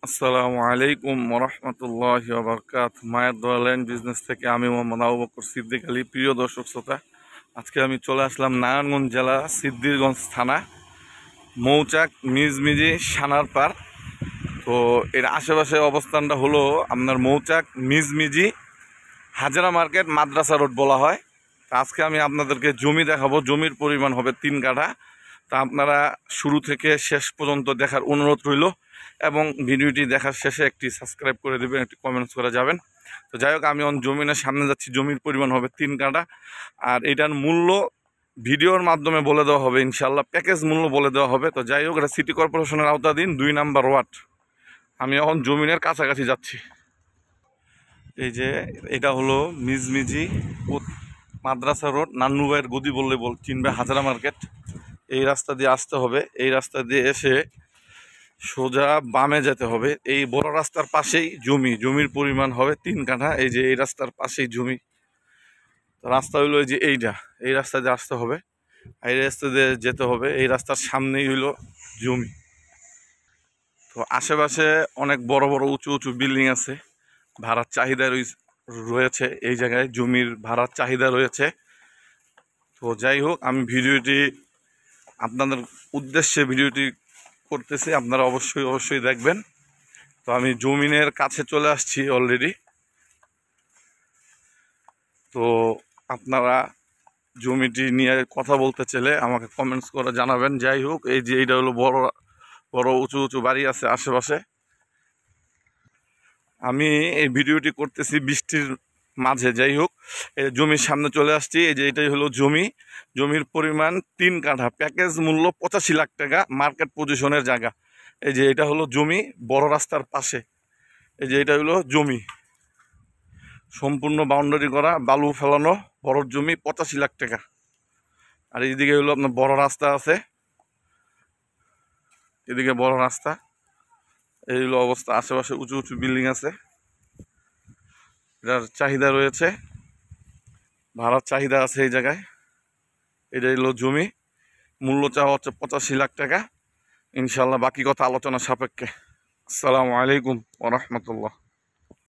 আসসালামু আলাইকুম ওরহমতুল্লাহি ওয়া বারাকাতুহু। মায়ের দোয়া ল্যান্ড বিজনেস থেকে আমি মোহাম্মদ আবু বকর সিদ্দিক আলী। প্রিয় দর্শক শ্রোতা, আজকে আমি চলে আসলাম নারায়ণগঞ্জ জেলা সিদ্দিরগঞ্জ থানা, মৌচাক মিজমিজি সানার পার। তো এর আশেপাশে অবস্থানটা হলো আপনার মৌচাক মিজমিজি হাজারা মার্কেট মাদ্রাসা রোড বলা হয়। তা আজকে আমি আপনাদেরকে জমি দেখাবো। জমির পরিমাণ হবে 3 কাঠা। তা আপনারা শুরু থেকে শেষ পর্যন্ত দেখার অনুরোধ রইল এবং ভিডিওটি দেখার শেষে একটি সাবস্ক্রাইব করে দেবেন, একটি কমেন্টস করে যাবেন। তো যাই হোক, আমি জমিনের সামনে যাচ্ছি। জমির পরিমাণ হবে 3 কাঠা। আর এটার মূল্য ভিডিওর মাধ্যমে বলে দেওয়া হবে, ইনশাল্লাহ প্যাকেজ মূল্য বলে দেওয়া হবে। তো যাই হোক, এটা সিটি কর্পোরেশনের আওতাধীন 2 নাম্বার ওয়ার্ড। আমি এখন জমিনের কাছাকাছি যাচ্ছি। এই যে এটা হলো মিজমিজি মাদ্রাসা রোড, নান্নু ভাইয়ের গদি বললে চিনবে, হাজারা মার্কেট। এই রাস্তা দিয়ে আসতে হবে। এই রাস্তা দিয়ে এসে সোজা বামে যেতে হবে। এই বড় রাস্তার পাশেই জমি। জমির পরিমাণ হবে 3 কাঠা। এই যে এই রাস্তার পাশেই জমি। রাস্তা হইলো এই যে এই রাস্তা দিয়ে আসতে হবে, এই রাস্তা দিয়ে যেতে হবে। এই রাস্তার সামনেই হইলো জমি। তো আশেপাশে অনেক বড় বড় উঁচু উঁচু বিল্ডিং আছে। ভাড়ার চাহিদা রয়েছে এই জায়গায়, জমির ভাড়ার চাহিদা রয়েছে। তো যাই হোক, আমি ভিডিওটি আপনাদের উদ্দেশ্যে ভিডিওটি করতেছি, আপনারা অবশ্যই দেখবেন। তো আমি জমিনের কাছে চলে আসছি অলরেডি। তো আপনারা জমিটি নিয়ে কথা বলতে চাইলে আমাকে কমেন্টস করে জানাবেন। যাই হোক, এই যে এইটা হলো বড় বড় উঁচু উঁচু বাড়ি আছে আশেপাশে। আমি এই ভিডিওটি করতেছি বৃষ্টির মাঝে। যাই হোক, এই জমির সামনে চলে আসছি। এই যে এটাই হলো জমি। জমির পরিমাণ 3 কাঠা। প্যাকেজ মূল্য 85 লাখ টাকা, মার্কেট পজিশনের জায়গা। এই যে এটা হলো জমি, বড় রাস্তার পাশে। এই যে এটা হলো জমি, সম্পূর্ণ বাউন্ডারি করা, বালু ফেলানো, বড় জমি, 85 লাখ টাকা। আর এইদিকে হলো আপনার বড় রাস্তা আছে, এদিকে বড় রাস্তা। এই হলো অবস্থা। আশেপাশে উঁচু উঁচু বিল্ডিং আছে। এটার চাহিদা রয়েছে, ভাড়ার চাহিদা আছে এই জায়গায়। এটা হলো জমি, মূল্য চাওয়া হচ্ছে 85 লাখ টাকা। ইনশাল্লাহ বাকি কথা আলোচনা সাপেক্ষে। আসসালামু আলাইকুম ওয়া রাহমাতুল্লাহ।